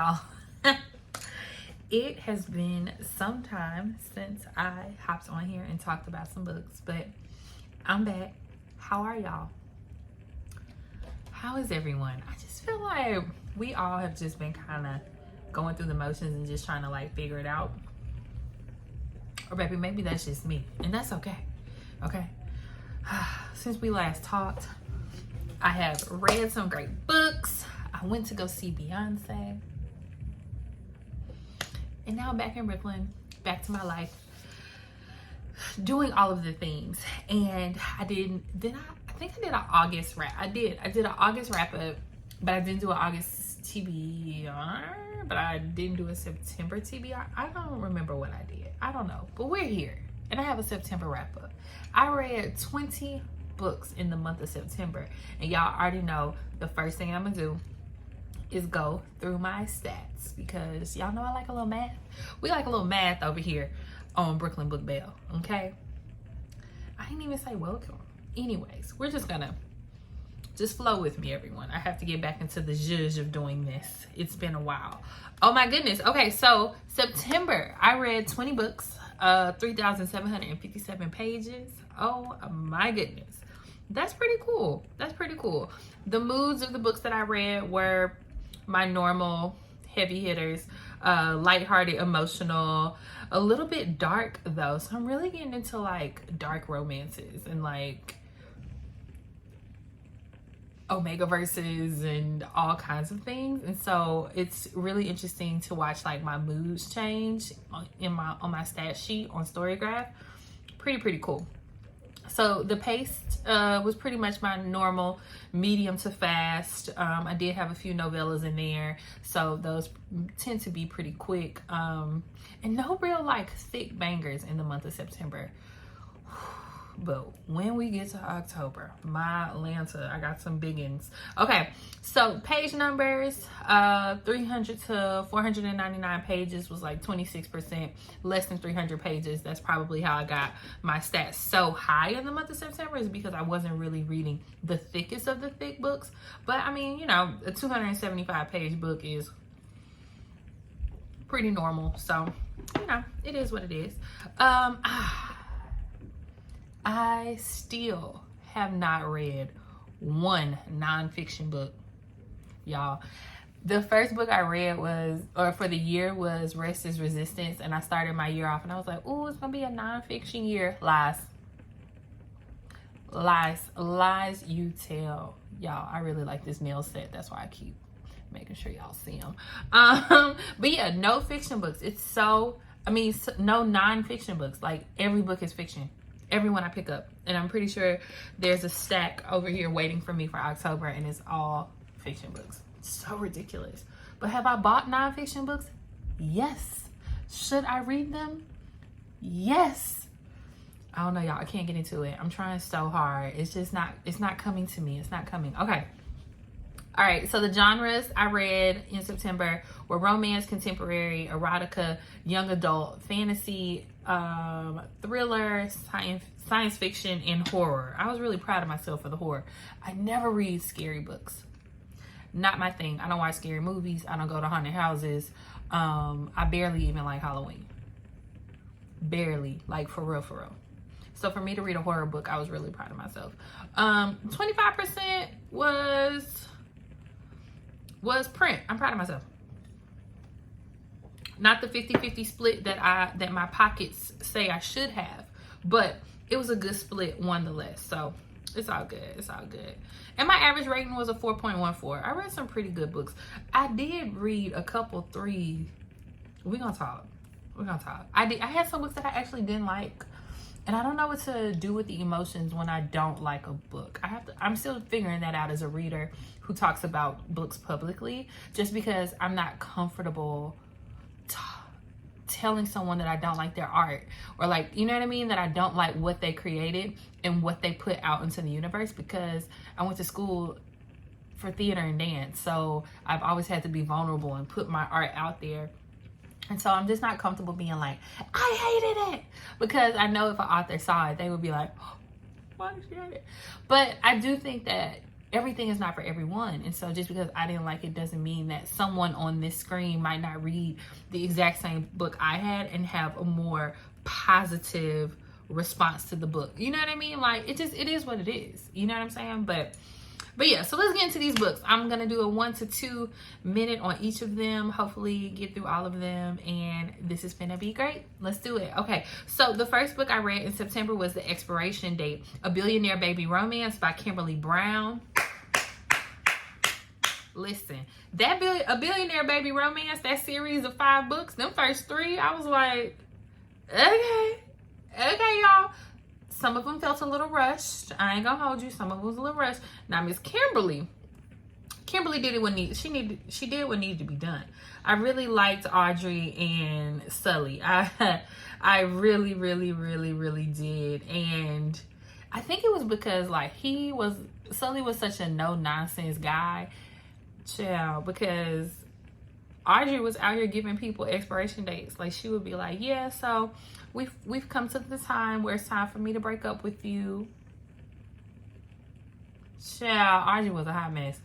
y'all. It has been some time since I hopped on here and talked about some books, but I'm back. How are y'all? How is everyone? I just feel like we all have just been kind of going through the motions and just trying to like figure it out. Or maybe that's just me, and that's okay. Okay. Since we last talked, I have read some great books. I went to go see Beyonce. And now I'm back in Brooklyn, back to my life, doing all of the things. And I think I did an August wrap. I did an August wrap up, but I didn't do an August TBR, but I didn't do a September TBR. I don't remember what I did. I don't know, but we're here and I have a September wrap up. I read 20 books in the month of September, and y'all already know the first thing I'm gonna do is go through my stats, because y'all know I like a little math. We like a little math over here on Brooklyn Book Bell, okay? I didn't even say welcome. Anyways, we're just gonna flow with me, everyone. I have to get back into the zhuzh of doing this. It's been a while. Oh my goodness. Okay, so September, I read 20 books, 3,757 pages. Oh my goodness. That's pretty cool. That's pretty cool. The moods of the books that I read were my normal heavy hitters, lighthearted, emotional, a little bit dark though. So I'm really getting into like dark romances and like Omega verses and all kinds of things. And so it's really interesting to watch like my moods change on my stat sheet on Storygraph. Pretty cool. So the pace was pretty much my normal medium to fast. I did have a few novellas in there, so those tend to be pretty quick. And no real like thick bangers in the month of September. But when we get to October, my Atlanta, I got some biggins. Okay, so page numbers, 300 to 499 pages was like 26%. Less than 300 pages, that's probably how I got my stats so high in the month of September, is because I wasn't really reading the thickest of the thick books. But I mean, you know, a 275 page book is pretty normal. So, you know, it is what it is. I still have not read one nonfiction book, y'all. The first book I read for the year was Rest is Resistance, and I started my year off and I was like, ooh, it's gonna be a nonfiction year. Lies you tell. Y'all, I really like this nail set. That's why I keep making sure y'all see them. But yeah, no fiction books. No nonfiction books. Like every book is fiction. Everyone I pick up, and I'm pretty sure there's a stack over here waiting for me for October, and it's all fiction books. It's so ridiculous. But have I bought nonfiction books? Yes. Should I read them? Yes. I don't know, y'all. I can't get into it. I'm trying so hard. It's not coming to me. It's not coming. Okay. All right, so the genres I read in September were romance, contemporary, erotica, young adult, fantasy, thriller, science fiction, and horror. I was really proud of myself for the horror. I never read scary books. Not my thing. I don't watch scary movies. I don't go to haunted houses. I barely even like Halloween. Barely, like for real. So for me to read a horror book, I was really proud of myself. 25% was print. I'm proud of myself. Not the 50-50 split that my pockets say I should have, but it was a good split nonetheless. So it's all good. It's all good. And my average rating was a 4.14. I read some pretty good books. I did read a couple 3. We're gonna talk. I had some books that I actually didn't like, and I don't know what to do with the emotions when I don't like a book. I'm still figuring that out as a reader who talks about books publicly, just because I'm not comfortable telling someone that I don't like their art, or like, you know what I mean, that I don't like what they created and what they put out into the universe, because I went to school for theater and dance, so I've always had to be vulnerable and put my art out there. And so I'm just not comfortable being like, I hated it, because I know if an author saw it, they would be like, oh, why did she hate it? But I do think that everything is not for everyone. And so just because I didn't like it doesn't mean that someone on this screen might not read the exact same book I had and have a more positive response to the book. You know what I mean? Like, it is what it is. You know what I'm saying? But yeah, so let's get into these books. I'm gonna do a 1 to 2 minute on each of them, hopefully get through all of them, and this is gonna be great. Let's do it. Okay, so the first book I read in September was The Expiration Date, a Billionaire Baby Romance by Kimberly Brown. Listen, A Billionaire Baby Romance, that series of 5 books, them first 3, I was like, okay, y'all. Some of them felt a little rushed. I ain't gonna hold you. Some of them was a little rushed. Now, Miss Kimberly did what she did what needed to be done. I really liked Audrey and Sully. I really, really, really, really did. And I think it was because like Sully was such a no nonsense guy. Child, because Audrey was out here giving people expiration dates. Like, she would be like, yeah, so we've come to the time where it's time for me to break up with you. Child, Audrey was a hot mess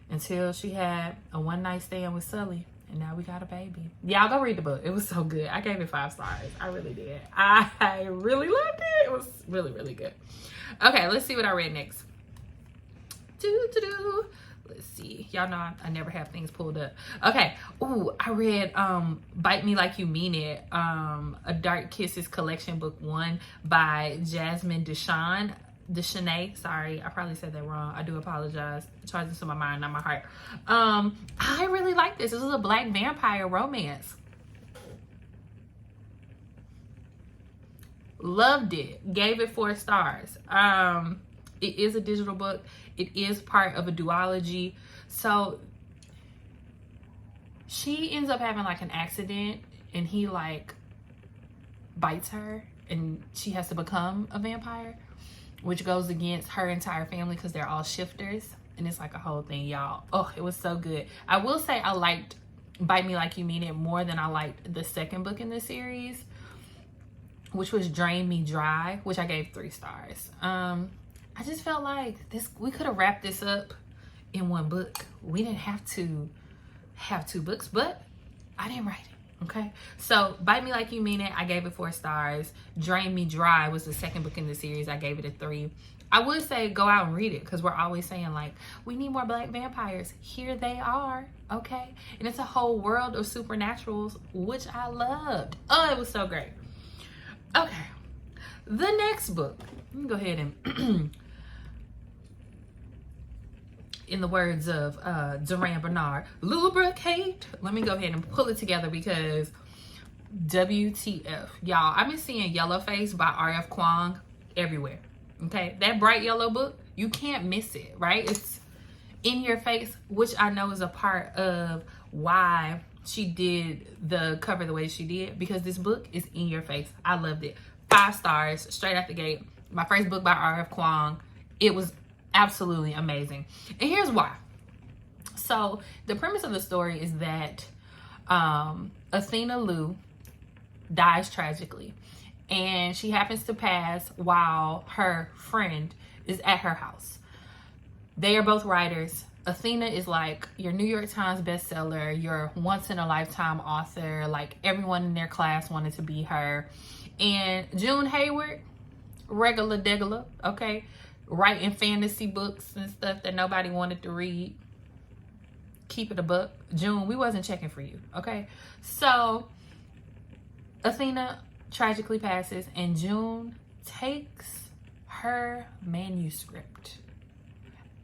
until she had a one night stand with Sully, and now we got a baby. Y'all go read the book. It was so good. I gave it 5 stars. I really did. I really loved it. It was really, really good. Okay, let's see what I read next. Let's see. Y'all know I never have things pulled up. Okay. Ooh, I read Bite Me Like You Mean It, a Dark Kisses collection, book 1 by Jazmyne DuShannè. Sorry, I probably said that wrong. I do apologize. It charges to my mind, not my heart. I really like this. This is a black vampire romance. Loved it. Gave it 4 stars. It is a digital book. It is part of a duology. So she ends up having like an accident, and he like bites her, and she has to become a vampire, which goes against her entire family because they're all shifters. And it's like a whole thing, y'all. Oh, it was so good. I will say I liked Bite Me Like You Mean It more than I liked the second book in the series, which was Drain Me Dry, which I gave 3 stars. I just felt like we could have wrapped this up in 1 book. We didn't have to have 2 books, but I didn't write it, okay? So Bite Me Like You Mean It, I gave it 4 stars. Drain Me Dry was the second book in the series. I gave it a 3. I would say go out and read it, because we're always saying like, we need more black vampires. Here they are, okay? And it's a whole world of supernaturals, which I loved. Oh, it was so great. Okay, the next book. Let me go ahead and in the words of Duran Bernard, lubricate. Let me go ahead and pull it together, because WTF. Y'all, I've been seeing Yellowface by R.F.Kuang everywhere. Okay, that bright yellow book, you can't miss it, right? It's in your face, which I know is a part of why she did the cover the way she did, because this book is in your face. I loved it. 5 stars straight out the gate. My first book by R.F.Kuang. It was absolutely amazing. And here's why. So the premise of the story is that Athena Lou dies tragically, and she happens to pass while her friend is at her house. They are both writers. Athena is like your New York Times bestseller, your once-in-a-lifetime author. Like, everyone in their class wanted to be her. And June Hayward, regular degular, okay? Writing fantasy books and stuff that nobody wanted to read. Keep it a buck. June, we wasn't checking for you, okay? So Athena tragically passes, and June takes her manuscript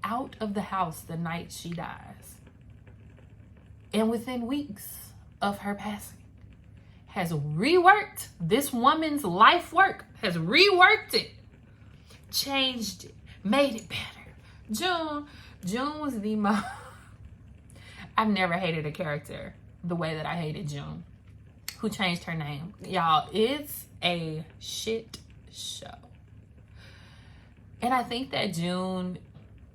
out of the house the night she dies. And within weeks of her passing, has reworked this woman's life work, has reworked it, changed it, made it better. June was the most... I've never hated a character the way that I hated June, who changed her name. Y'all, it's a shit show. And I think that June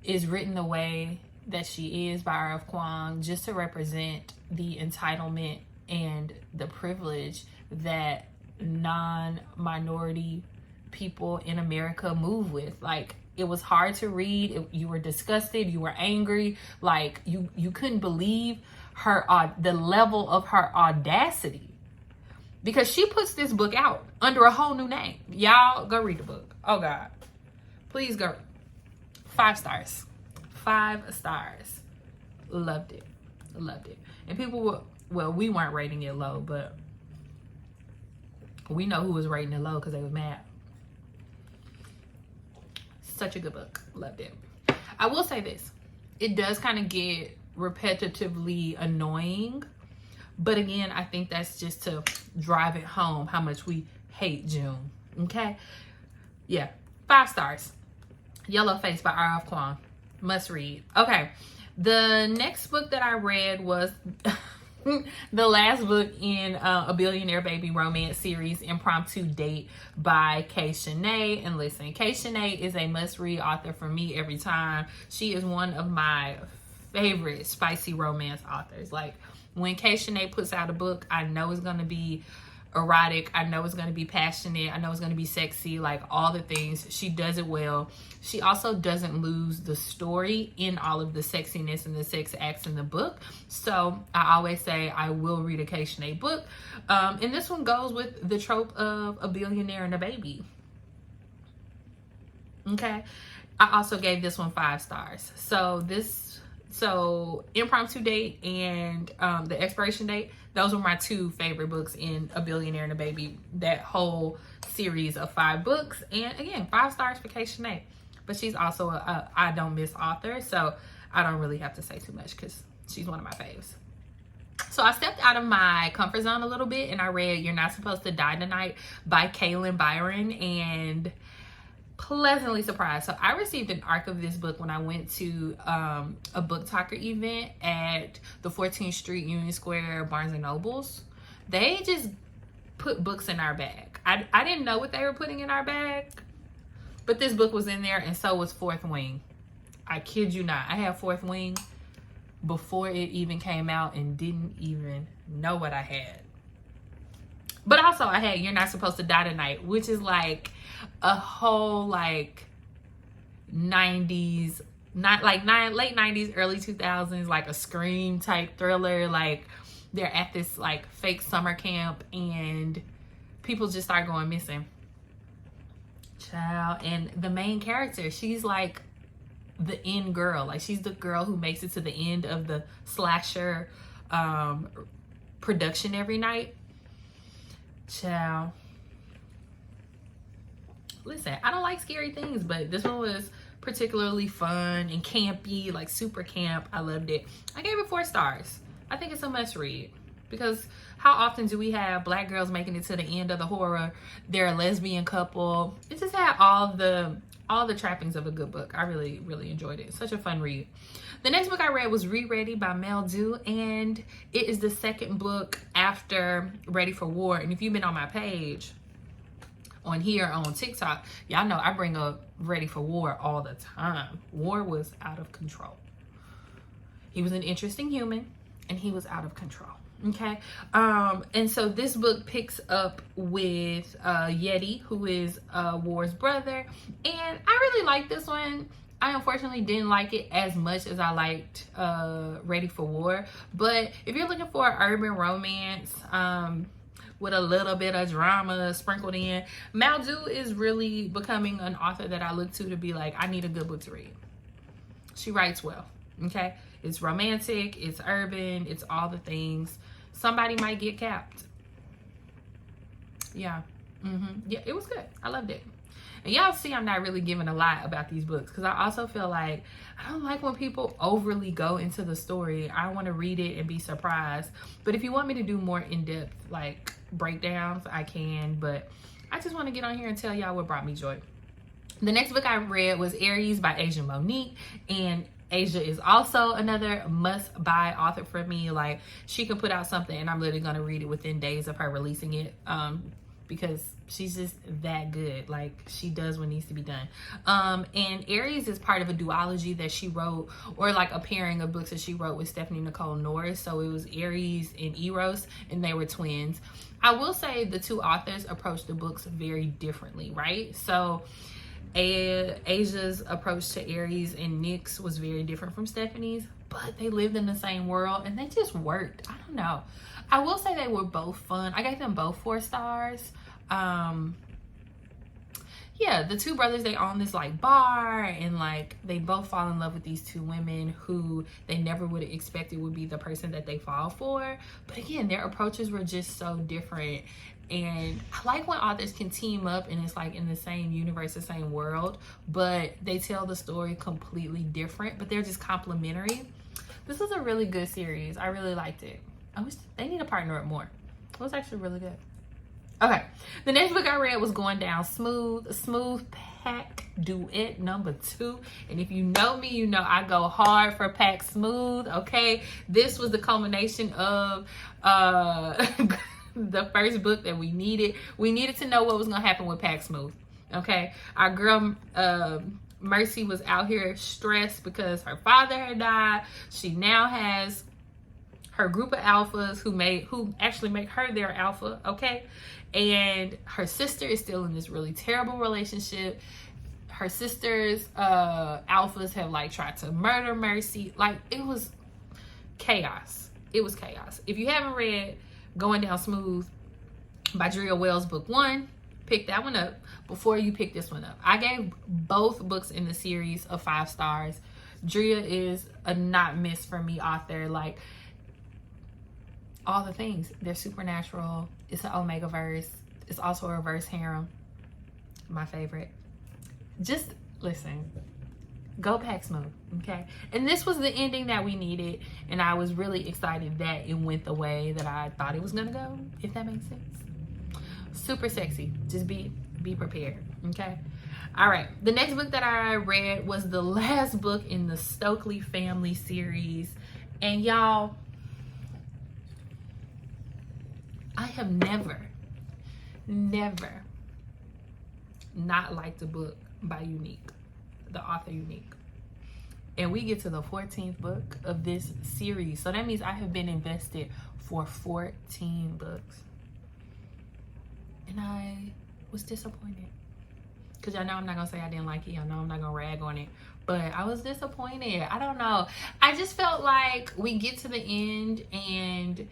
is written the way that she is by R.F.Kuang just to represent the entitlement and the privilege that non-minority people in America move with. Like, it was hard to read. You were disgusted, you were angry, like you couldn't believe the level of her audacity, because she puts this book out under a whole new name. Y'all go read the book. Oh God, please go. 5 stars. 5 stars. Loved it. And people were, well, we weren't rating it low, but we know who was rating it low because they were mad. Such a good book. Loved it. I will say this. It does kind of get repetitively annoying. But again, I think that's just to drive it home how much we hate June. Okay? Yeah. 5 stars. Yellowface by R.F.Kuang. Must read. Okay. The next book that I read was the last book in a Billionaire Baby romance series, Impromptu Date by Shanee. And listen, Shanee is a must-read author for me every time. She is one of my favorite spicy romance authors. Like, when Shanee puts out a book, I know it's going to be erotic. I know it's going to be passionate. I know it's going to be sexy, like all the things. She does it well. She also doesn't lose the story in all of the sexiness and the sex acts in the book. So I always say I will read a Shanee book. And this one goes with the trope of a billionaire and a baby. Okay. I also gave this one 5 stars. So Impromptu Date and the Expiration Date, those were my 2 favorite books in A Billionaire and a Baby, that whole series of 5 books. And again, 5 stars for Shanee. But she's also a I don't miss author, so I don't really have to say too much because she's one of my faves. So I stepped out of my comfort zone a little bit and I read You're Not Supposed to Die Tonight by Kalynn Bayron, and pleasantly surprised. So I received an arc of this book when I went to a book talker event at the 14th Street Union Square Barnes and Nobles. They just put books in our bag. I didn't know what they were putting in our bag, but this book was in there, and so was Fourth Wing. I kid you not. I had Fourth Wing before it even came out and didn't even know what I had. But also I had You're Not Supposed to Die Tonight, which is like a whole like 90s, late 90s, early 2000s, like a Scream type thriller. Like they're at this like fake summer camp and people just start going missing. Child. And the main character, she's like the end girl. Like she's the girl who makes it to the end of the slasher production every night. Child. Listen, I don't like scary things, but this one was particularly fun and campy, like super camp. I loved it. I gave it 4 stars. I think it's a must read because how often do we have Black girls making it to the end of the horror? They're a lesbian couple. It just had all the trappings of a good book. I really, really enjoyed it. Such a fun read. The next book I read was Ready by Mel Dau, and it is the second book after Ready for War. And if you've been on my page on here on TikTok, y'all know I bring up Ready for War all the time. War was out of control. He was an interesting human and he was out of control. Okay. And so this book picks up with Yeti, who is War's brother, and I really like this one. I unfortunately didn't like it as much as I liked Ready for War, but if you're looking for an urban romance with a little bit of drama sprinkled in, Mel Dau is really becoming an author that I look to be like, I need a good book to read. She writes well. Okay. It's romantic, it's urban, it's all the things. Somebody might get capped. Yeah. Yeah, it was good. I loved it. And y'all see I'm not really giving a lot about these books because I also feel like I don't like when people overly go into the story. I want to read it and be surprised. But if you want me to do more in-depth like breakdowns, I can. But I just want to get on here and tell y'all what brought me joy. The next book I read was Aries by Monique, and Asia is also another must-buy author for me. Like, she can put out something and I'm literally going to read it within days of her releasing it because she's just that good. Like, she does what needs to be done. And Aries is part of a duology that she wrote, or like a pairing of books that she wrote with Nicole Norris. So it was Aries and Eros, and they were twins. I will say the 2 authors approached the books very differently, right? So Asia's approach to Aries and Nick's was very different from Stephanie's, but they lived in the same world and they just worked. I don't know. I will say they were both fun. I gave them both 4 stars. Yeah, the two brothers, they own this like bar, and like they both fall in love with these 2 women who they never would have expected would be the person that they fall for. But again, their approaches were just so different. And I like when authors can team up and it's like in the same universe, the same world, but they tell the story completely different, but they're just complementary. This was a really good series. I really liked it. I wish they need to partner up more. It was actually really good. Okay, the next book I read was Going Down Smooth, Smooth Pack Duet number 2. And if you know me, you know I go hard for Pack Smooth, okay? This was the culmination of the first book that we needed. We needed to know what was gonna happen with Pack Smooth, okay? Our girl, Mercy, was out here stressed because her father had died. She now has her group of alphas who actually make her their alpha, okay? And her sister is still in this really terrible relationship. Her sister's alphas have like tried to murder Mercy. Like, it was chaos. It was chaos. If you haven't read Going Down Smooth by Dreia Wells book 1, pick that one up before you pick this one up. I gave both books in the series a 5 stars. Dreia is a not miss for me author. Like, all the things. They're supernatural. It's an Omega verse. It's also a reverse harem. My favorite. Just listen. Go Pack Smooth, okay? And this was the ending that we needed, and I was really excited that it went the way that I thought it was gonna go, if that makes sense. Super sexy. Just be prepared, okay? All right, the next book that I read was the last book in the Stockley family series, and y'all, I have never not liked a book by Unique, the author Unique. And we get to the 14th book of this series. So that means I have been invested for 14 books. And I was disappointed. Because y'all know I'm not going to say I didn't like it. Y'all know I'm not going to rag on it. But I was disappointed. I don't know. I just felt like we get to the end and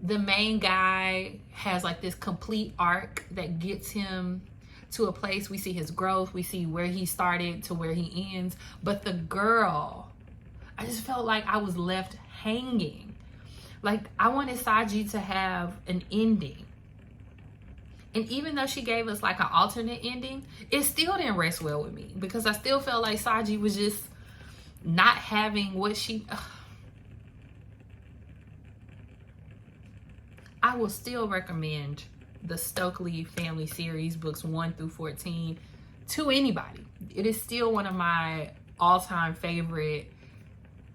the main guy has like this complete arc that gets him to a place. We see his growth. We see where he started to where he ends. But the girl, I just felt like I was left hanging. Like, I wanted Saji to have an ending. And even though she gave us like an alternate ending, it still didn't rest well with me. Because I still felt like Saji was just not having what she... I will still recommend the Stockley family series, books 1 through 14, to anybody. It is still one of my all-time favorite,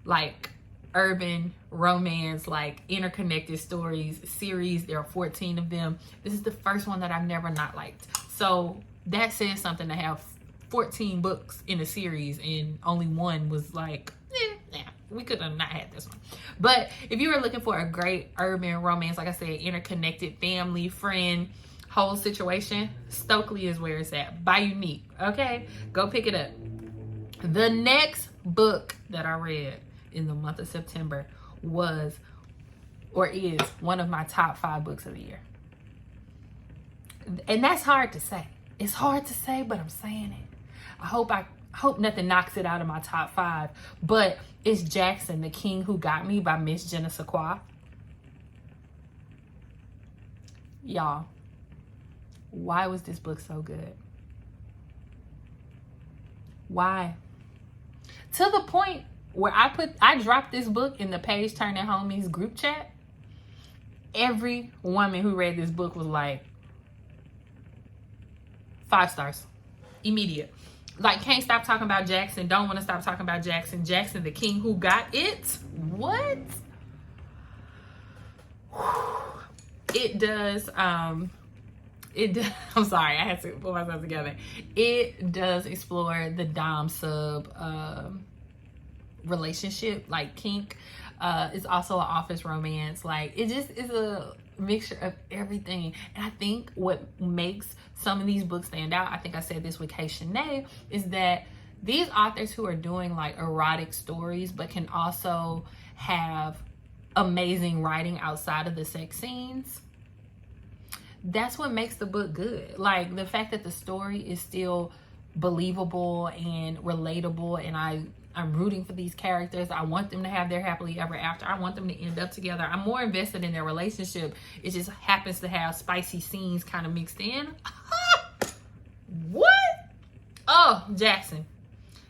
like, urban romance, like, interconnected stories series. There are 14 of them. This is the first one that I've never not liked. So that says something to have 14 books in a series and only one was like, we could have not had this one. But if you were looking for a great urban romance, like I said, interconnected family, friend, whole situation, Stockley is where it's at, by Unique, okay? Go pick it up. The next book that I read in the month of September was, or is, one of my top 5 books of the year. And that's hard to say. It's hard to say, but I'm saying it. I hope nothing knocks it out of my top 5, but it's Jaxson, The King Who Got Me by Miss Jenesequa. Y'all, why was this book so good? Why? To the point where I dropped this book in the Page Turning Homies group chat. Every woman who read this book was like, 5 stars. Immediate. Like, can't stop talking about Jaxson. Don't want to stop talking about Jaxson. Jaxson, the king who got it. What? It does. I'm sorry. I had to put myself together. It does explore the dom sub relationship, like kink. It's also an office romance. Like, it just is a mixture of everything. And I think what makes some of these books stand out, I think I said this with Shanee, is that these authors who are doing like erotic stories but can also have amazing writing outside of the sex scenes, that's what makes the book good. Like, the fact that the story is still believable and relatable, and I'm rooting for these characters. I want them to have their happily ever after. I want them to end up together. I'm more invested in their relationship. It just happens to have spicy scenes kind of mixed in. What? Oh, Jaxson,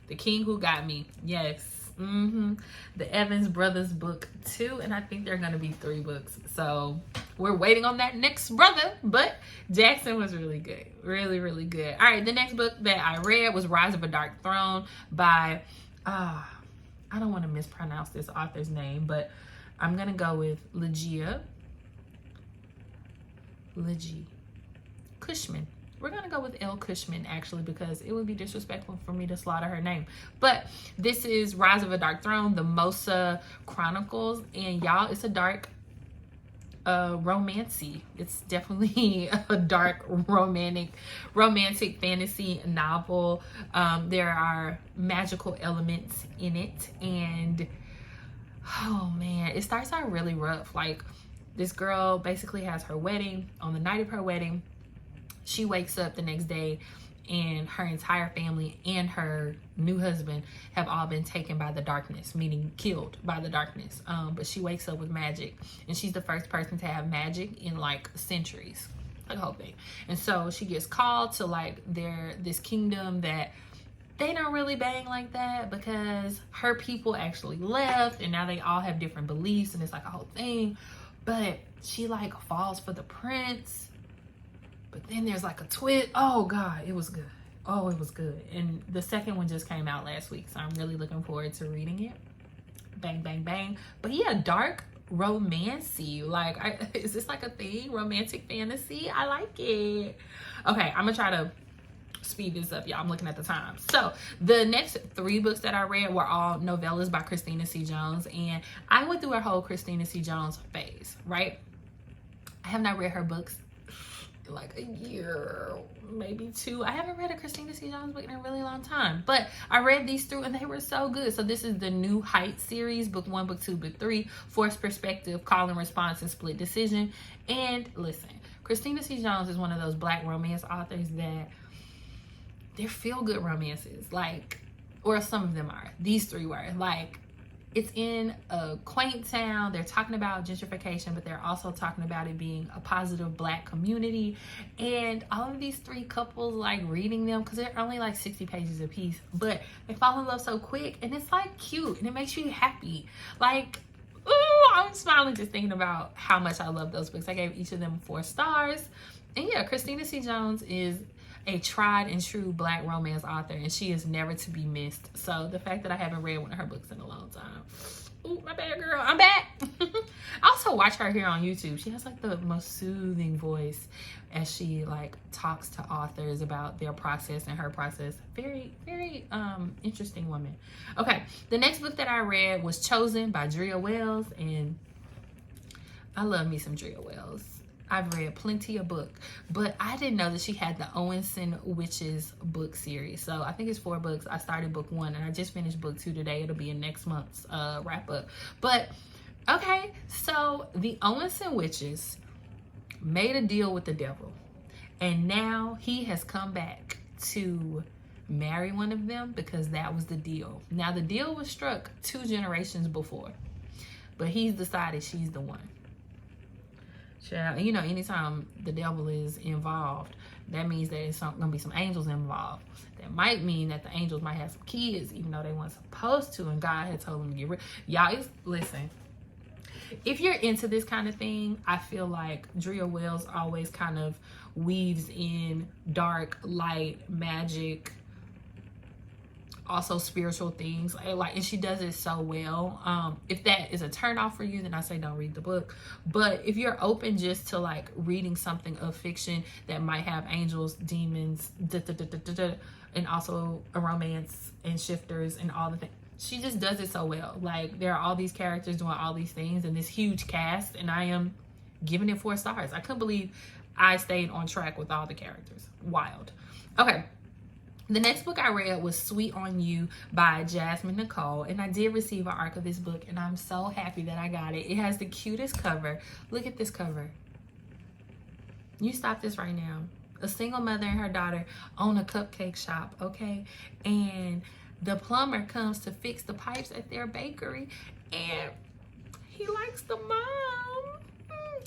The King Who Got Me. Yes. The Evans Brothers book 2, and I think they're gonna be 3 books, so we're waiting on that next brother. But Jaxson was really good, really good. All right, the next book that I read was Rise of a Dark Throne by I don't want to mispronounce this author's name, but I'm gonna go with Ligia Cushman. We're gonna go with L. Cushman, actually, because it would be disrespectful for me to slaughter her name. But this is Rise of a Dark Throne, the Mosa Chronicles, and y'all, it's a dark romancy. It's definitely a dark romantic fantasy novel. There are magical elements in it, and oh man, it starts out really rough. Like, this girl basically has her wedding. On the night of her wedding, she wakes up the next day and her entire family and her new husband have all been taken by the darkness, meaning killed by the darkness. But she wakes up with magic, and she's the first person to have magic in like centuries, like the whole thing. And so she gets called to like this kingdom that they don't really bang like that, because her people actually left and now they all have different beliefs, and it's like a whole thing. But she like falls for the prince. But then there's like a twist. Oh God, it was good. Oh, it was good. And the second one just came out last week, so I'm really looking forward to reading it. Bang, bang, bang. But yeah, dark romancy. Like, is this like a thing? Romantic fantasy? I like it. Okay, I'm gonna try to speed this up, y'all. I'm looking at the time. So the next 3 books that I read were all novellas by Christina C. Jones, and I went through a whole Christina C. Jones phase, right? I have not read her books like a year, maybe 2. I haven't read a Christina C. Jones book in a really long time, but I read these through and they were so good. So this is the New Heights series, book 1, book 2, book 3, Forced Perspective, Call and Response, and Split Decision. And listen, Christina C. Jones is one of those black romance authors that they're feel-good romances, like, or some of them are. These 3 were like, it's in a quaint town. They're talking about gentrification, but they're also talking about it being a positive black community. And all of these 3 couples, like, reading them, because they're only like 60 pages a piece, but they fall in love so quick, and it's like cute, and it makes you happy. Like, ooh, I'm smiling just thinking about how much I love those books. I gave each of them 4 stars. And yeah, Christina C. Jones is a tried and true black romance author, and she is never to be missed. So the fact that I haven't read one of her books in a long time, ooh, my bad, girl, I'm back. I also watch her here on YouTube. She has like the most soothing voice as she like talks to authors about their process and her process. Very interesting woman. Okay, the next book that I read was Chosen by Dreia Wells, and I love me some Dreia Wells. I've read plenty of books, but I didn't know that she had the Owenson Witches book series. So I think it's 4 books. I started book 1 and I just finished book 2 today. It'll be in next month's wrap up. But okay, so the Owenson Witches made a deal with the devil, and now he has come back to marry one of them because that was the deal. Now the deal was struck 2 generations before, but he's decided she's the one. You know, anytime the devil is involved, that means that it's gonna be some angels involved. That might mean that the angels might have some kids, even though they weren't supposed to, and God had told them to get rid. Y'all, listen, if you're into this kind of thing, I feel like Dreia Wells always kind of weaves in dark, light, magic, also spiritual things, like, and she does it so well. If that is a turn off for you, then I say don't read the book. But if you're open just to like reading something of fiction that might have angels, demons, and also a romance and shifters and all the things, she just does it so well. Like, there are all these characters doing all these things and this huge cast, and I am giving it 4 stars. I couldn't believe I stayed on track with all the characters. Wild. Okay. The next book I read was Sweet on You by Jazmyne Nicole, and I did receive an ARC of this book, and I'm so happy that I got it. It has the cutest cover. Look at this cover. You stop this right now. A single mother and her daughter own a cupcake shop, okay? And the plumber comes to fix the pipes at their bakery, and he likes the mom.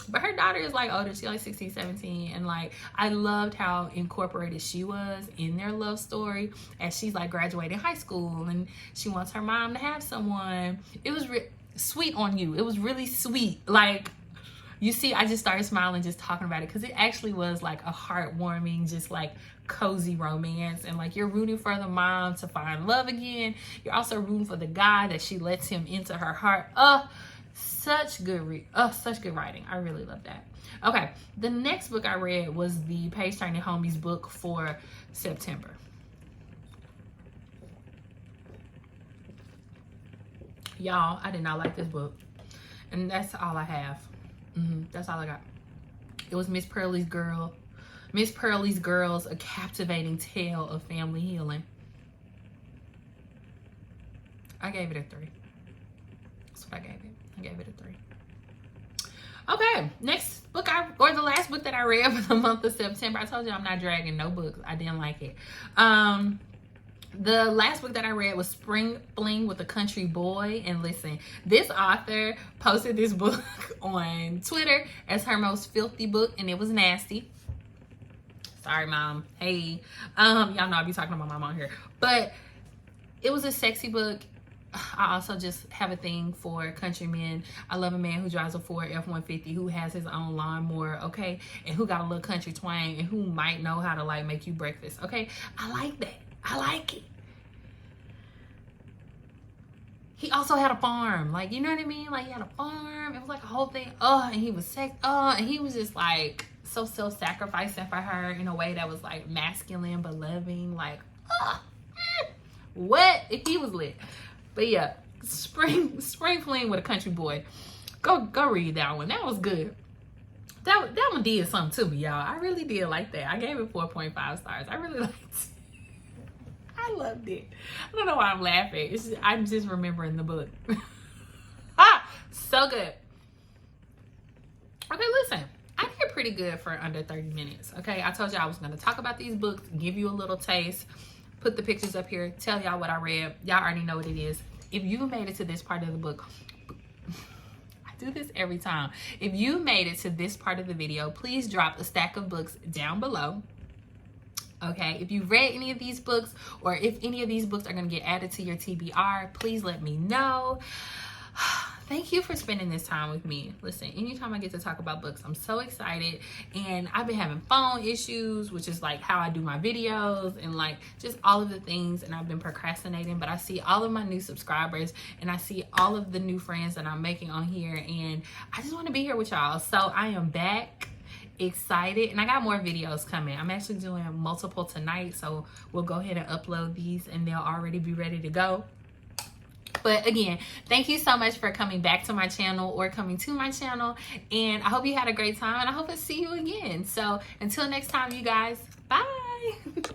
But her daughter is like older. She's like 16, 17. And like, I loved how incorporated she was in their love story as she's like graduating high school and she wants her mom to have someone. It was sweet on you. It was really sweet. Like, you see, I just started smiling just talking about it because it actually was like a heartwarming, just like cozy romance. And like, you're rooting for the mom to find love again. You're also rooting for the guy that she lets him into her heart. Such good writing. I really love that. Okay, the next book I read was the Page Turning Homies book for September. Y'all, I did not like this book, and that's all I have. That's all I got. It was Miss Pearlie's Girls, A Captivating Tale of Family Healing. I gave it a 3. That's what I gave it. I gave it a 3. Okay, next book the last book that I read for the month of September. I told you I'm not dragging no books. I didn't like it. The last book that I read was Spring Fling with a Country Boy. And listen, this author posted this book on Twitter as her most filthy book, and it was nasty. Sorry, Mom. Hey. Y'all know I be talking about my mom on here. But it was a sexy book. I also just have a thing for countrymen. I love a man who drives a Ford F-150, who has his own lawnmower, okay? And who got a little country twang, and who might know how to like make you breakfast, okay? I like that. I like it. He also had a farm. Like, you know what I mean? Like, he had a farm. It was like a whole thing. And he was and he was just like so self-sacrificing for her in a way that was like masculine but loving. Like, what if he was lit? But yeah, Spring Fling with a Country Boy. Go read that one. That was good. That one did something to me, y'all. I really did like that. I gave it 4.5 stars. I really liked it. I loved it. I don't know why I'm laughing. I'm just remembering the book. So good. Okay, listen. I did pretty good for under 30 minutes. Okay, I told you I was going to talk about these books, give you a little taste. Put the pictures up here, tell y'all what I read. Y'all already know what it is. If you made it to this part of the book, I do this every time. If you made it to this part of the video, please drop a stack of books down below. Okay, if you've read any of these books, or if any of these books are going to get added to your TBR, please let me know. Thank you for spending this time with me. Listen, anytime I get to talk about books, I'm so excited. And I've been having phone issues, which is like how I do my videos and like just all of the things. And I've been procrastinating, but I see all of my new subscribers and I see all of the new friends that I'm making on here. And I just want to be here with y'all. So I am back, excited, and I got more videos coming. I'm actually doing multiple tonight. So we'll go ahead and upload these and they'll already be ready to go. But again, thank you so much for coming back to my channel or coming to my channel. And I hope you had a great time, and I hope to see you again. So until next time, you guys, bye.